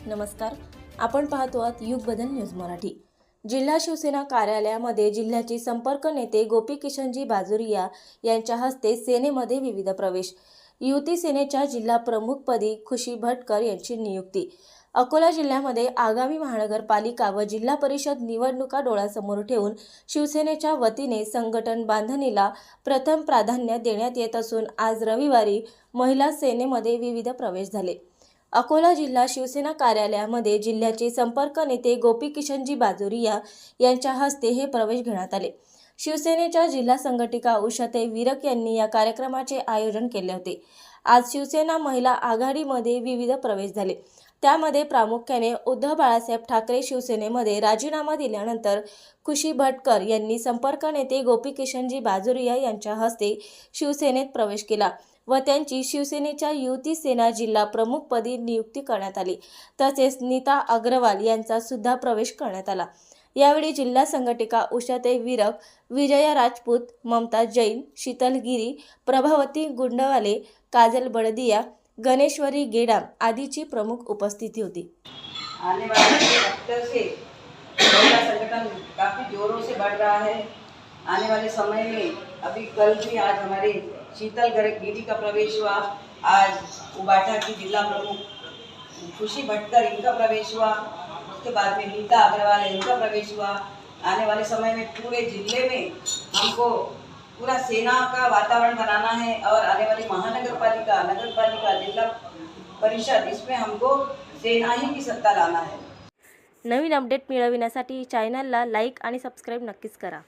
नमस्कार, आपण पाहतो आहात युग बदल न्यूज मराठी। जिल्हा शिवसेना कार्यालयामध्ये जिल्ह्याचे संपर्क नेते गोपी किशनजी बाजोरिया यांच्या हस्ते सेनेमध्ये विविध प्रवेश। युती सेनेच्या जिल्हा प्रमुखपदी खुशी भटकर यांची नियुक्ती। अकोला जिल्ह्यामध्ये आगामी महानगरपालिका व जिल्हा परिषद निवडणुका डोळ्यासमोर ठेवून शिवसेनेच्या वतीने संघटन बांधणीला प्रथम प्राधान्य देण्यात येत असून आज रविवारी महिला सेनेमध्ये विविध प्रवेश झाले। अकोला जिल्हा शिवसेना कार्यालयामध्ये जिल्ह्याचे संपर्क नेते गोपी किशनजी बाजोरिया यांच्या हस्ते हे प्रवेश घेण्यात आले। शिवसेनेच्या जिल्हा संघटिका उषाताई विरक यांनी या कार्यक्रमाचे आयोजन केले होते। आज शिवसेना महिला आघाडीमध्ये विविध प्रवेश झाले। त्यामध्ये प्रामुख्याने उद्धव बाळासाहेब ठाकरे शिवसेनेमध्ये राजीनामा दिल्यानंतर खुशी भटकर यांनी संपर्क नेते गोपी किशनजी बाजोरिया यांच्या हस्ते शिवसेनेत प्रवेश केला व त्यांची शिवसेनेच्या युती सेना जिल्हा प्रमुखपदी नियुक्ती करण्यात आली। तसेच नीता अग्रवाल यांचा सुद्धा प्रवेश करण्यात आला। यावेळी जिल्हा संघटिका उषाताई विरक, विजया राजपूत, ममता जैन, शीतल गिरी, प्रभावती गुंडवाले, काजल बड़दिया, गणेश्वरी गेडाम आदीची प्रमुख उपस्थिति होती। आने वाले हफ्ते से महिला संगठन काफ़ी जोरों से बढ़ रहा है। आने वाले समय में अभी कल भी आज हमारे शीतल गिरी का प्रवेश हुआ। आज उबाटा की जिला प्रमुख खुशी भटकर इनका प्रवेश हुआ। उसके बाद में नीता अग्रवाल इनका प्रवेश हुआ। आने वाले समय में पूरे जिले में हमको पूरा सेना का वातावरण बनाना है और आने वाली महानगरपालिका, नगरपालिका, जिला परिषद इसमें हमको सेना ही की सत्ता लाना है। नवीन अपडेट मिळविण्यासाठी चॅनलला लाईक आणि सबस्क्राइब नक्कीच करा।